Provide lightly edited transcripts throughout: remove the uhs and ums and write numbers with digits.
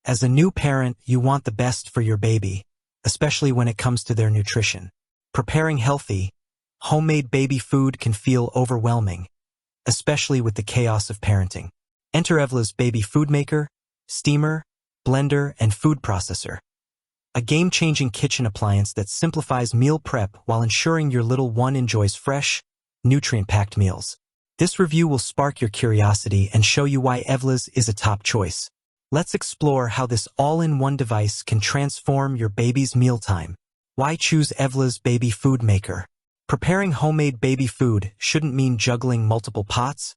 As a new parent, you want the best for your baby, especially when it comes to their nutrition. Preparing healthy, homemade baby food can feel overwhelming, especially with the chaos of parenting. Enter Evla's Baby Food Maker, steamer, blender, and food processor. A game-changing kitchen appliance that simplifies meal prep while ensuring your little one enjoys fresh, nutrient-packed meals. This review will spark your curiosity and show you why Evla's is a top choice. Let's explore how this all-in-one device can transform your baby's mealtime. Why choose Evla's Baby Food Maker? Preparing homemade baby food shouldn't mean juggling multiple pots,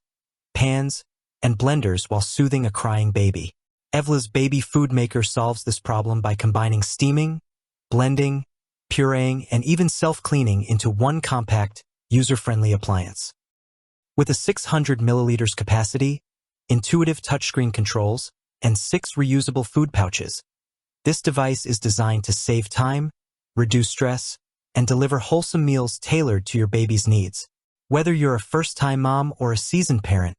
pans, and blenders while soothing a crying baby. Evla's Baby Food Maker solves this problem by combining steaming, blending, pureeing, and even self-cleaning into one compact, user-friendly appliance. With a 600 milliliters capacity, intuitive touchscreen controls, and 6 reusable food pouches, this device is designed to save time, reduce stress, and deliver wholesome meals tailored to your baby's needs. Whether you're a first-time mom or a seasoned parent,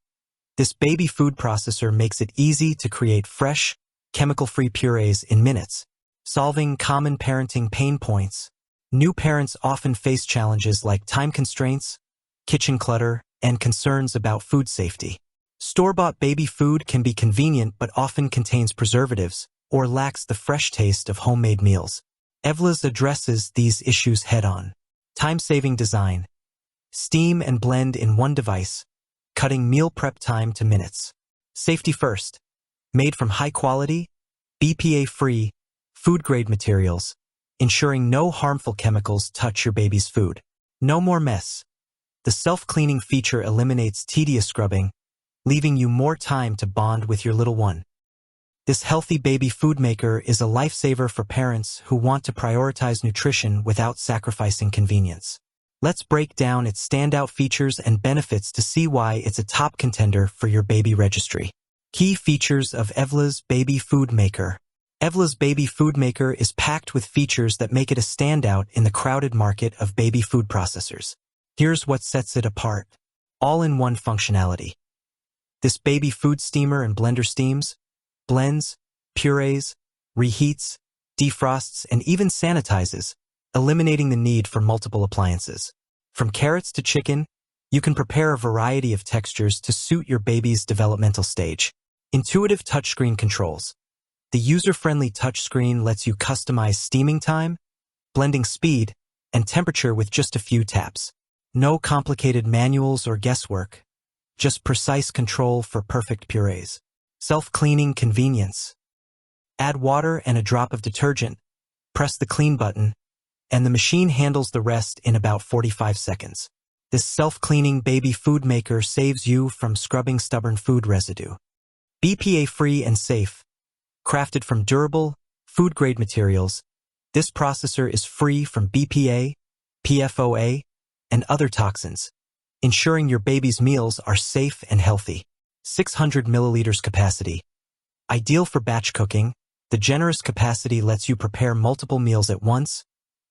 this baby food processor makes it easy to create fresh, chemical-free purees in minutes, solving common parenting pain points. New parents often face challenges like time constraints, kitchen clutter, and concerns about food safety. Store-bought baby food can be convenient but often contains preservatives or lacks the fresh taste of homemade meals. Evla's addresses these issues head-on. Time-saving design. Steam and blend in one device, cutting meal prep time to minutes. Safety first. Made from high-quality, BPA-free, food-grade materials, ensuring no harmful chemicals touch your baby's food. No more mess. The self-cleaning feature eliminates tedious scrubbing, leaving you more time to bond with your little one. This healthy baby food maker is a lifesaver for parents who want to prioritize nutrition without sacrificing convenience. Let's break down its standout features and benefits to see why it's a top contender for your baby registry. Key features of Evla's Baby Food Maker. Evla's Baby Food Maker is packed with features that make it a standout in the crowded market of baby food processors. Here's what sets it apart. All-in-one functionality. This baby food steamer and blender steams, blends, purees, reheats, defrosts, and even sanitizes, eliminating the need for multiple appliances. From carrots to chicken, you can prepare a variety of textures to suit your baby's developmental stage. Intuitive touchscreen controls. The user-friendly touchscreen lets you customize steaming time, blending speed, and temperature with just a few taps. No complicated manuals or guesswork, just precise control for perfect purees. Self-cleaning convenience. Add water and a drop of detergent, press the clean button, and the machine handles the rest in about 45 seconds. This self-cleaning baby food maker saves you from scrubbing stubborn food residue. BPA-free and safe. Crafted from durable, food-grade materials, this processor is free from BPA, PFOA, and other toxins, ensuring your baby's meals are safe and healthy. 600 milliliters capacity. Ideal for batch cooking, the generous capacity lets you prepare multiple meals at once,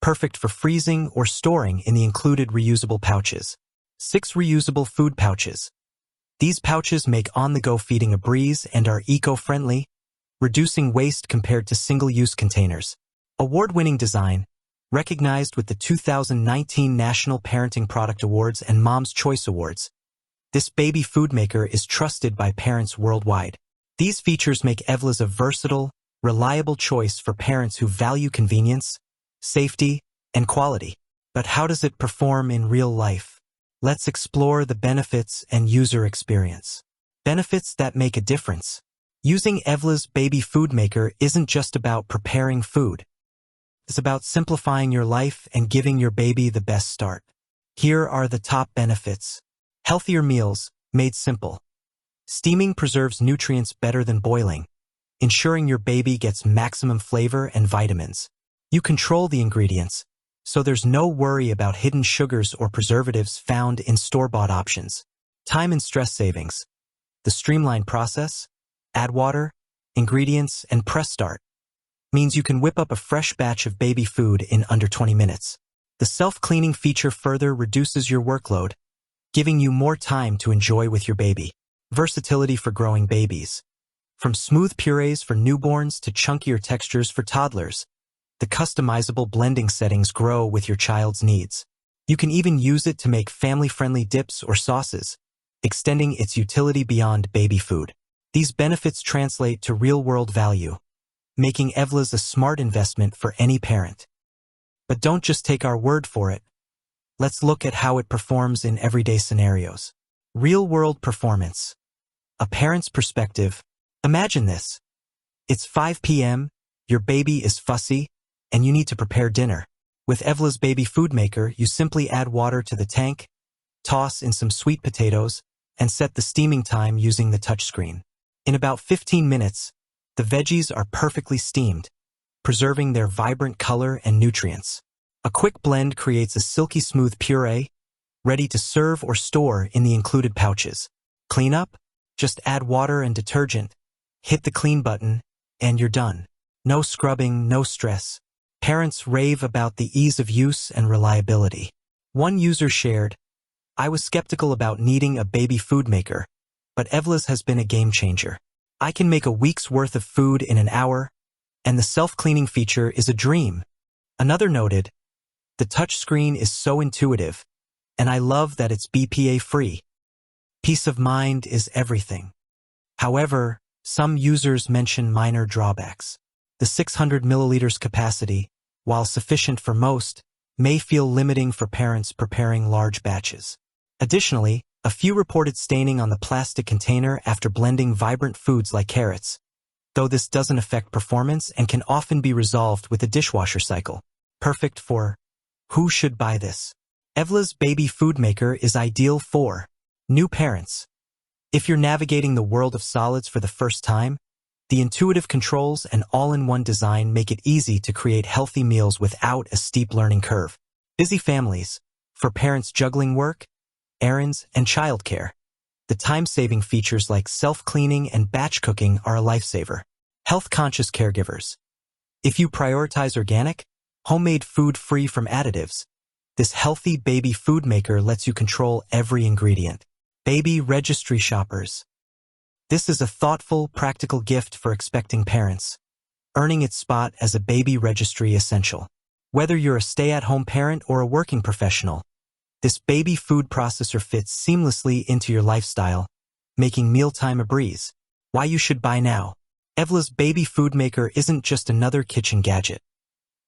perfect for freezing or storing in the included reusable pouches. 6 reusable food pouches. These pouches make on-the-go feeding a breeze and are eco-friendly, reducing waste compared to single-use containers. Award-winning design, recognized with the 2019 National Parenting Product Awards and Mom's Choice Awards. This baby food maker is trusted by parents worldwide. These features make Evla's a versatile, reliable choice for parents who value convenience, safety, and quality. But how does it perform in real life? Let's explore the benefits and user experience. Benefits that make a difference. Using Evla's Baby Food Maker isn't just about preparing food. It's about simplifying your life and giving your baby the best start. Here are the top benefits. Healthier meals, made simple. Steaming preserves nutrients better than boiling, ensuring your baby gets maximum flavor and vitamins. You control the ingredients, so there's no worry about hidden sugars or preservatives found in store-bought options. Time and stress savings. The streamlined process, add water, ingredients, and press start, means you can whip up a fresh batch of baby food in under 20 minutes. The self-cleaning feature further reduces your workload, giving you more time to enjoy with your baby. Versatility for growing babies. From smooth purees for newborns to chunkier textures for toddlers, the customizable blending settings grow with your child's needs. You can even use it to make family-friendly dips or sauces, extending its utility beyond baby food. These benefits translate to real-world value, making Evla's a smart investment for any parent. But don't just take our word for it. Let's look at how it performs in everyday scenarios. Real-world performance. A parent's perspective. Imagine this. It's 5 p.m., your baby is fussy, and you need to prepare dinner. With Evla's Baby Food Maker, you simply add water to the tank, toss in some sweet potatoes, and set the steaming time using the touchscreen. In about 15 minutes, the veggies are perfectly steamed, preserving their vibrant color and nutrients. A quick blend creates a silky smooth puree, ready to serve or store in the included pouches. Cleanup? Just add water and detergent, hit the clean button, and you're done. No scrubbing, no stress. Parents rave about the ease of use and reliability. One user shared, "I was skeptical about needing a baby food maker, but Evla's has been a game changer. I can make a week's worth of food in an hour, and the self-cleaning feature is a dream." Another noted, "The touchscreen is so intuitive, and I love that it's BPA-free. Peace of mind is everything." However, some users mention minor drawbacks. The 600 milliliters capacity, while sufficient for most, may feel limiting for parents preparing large batches. Additionally, a few reported staining on the plastic container after blending vibrant foods like carrots, though this doesn't affect performance and can often be resolved with a dishwasher cycle. Perfect for who should buy this? Evla's Baby Food Maker is ideal for new parents. If you're navigating the world of solids for the first time, the intuitive controls and all-in-one design make it easy to create healthy meals without a steep learning curve. Busy families. For parents juggling work, errands, and childcare, the time-saving features like self-cleaning and batch cooking are a lifesaver. Health-conscious caregivers. If you prioritize organic, homemade food free from additives, this healthy baby food maker lets you control every ingredient. Baby registry shoppers. This is a thoughtful, practical gift for expecting parents, earning its spot as a baby registry essential. Whether you're a stay-at-home parent or a working professional, this baby food processor fits seamlessly into your lifestyle, making mealtime a breeze. Why you should buy now. Evla's Baby Food Maker isn't just another kitchen gadget.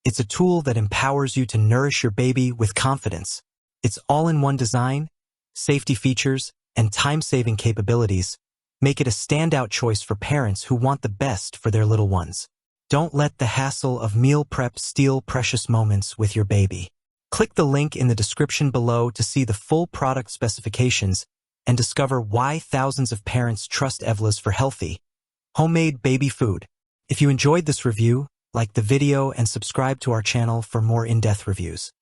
It's a tool that empowers you to nourish your baby with confidence. Its all-in-one design, safety features, and time-saving capabilities make it a standout choice for parents who want the best for their little ones. Don't let the hassle of meal prep steal precious moments with your baby. Click the link in the description below to see the full product specifications and discover why thousands of parents trust Evla's for healthy, homemade baby food. If you enjoyed this review, like the video and subscribe to our channel for more in-depth reviews.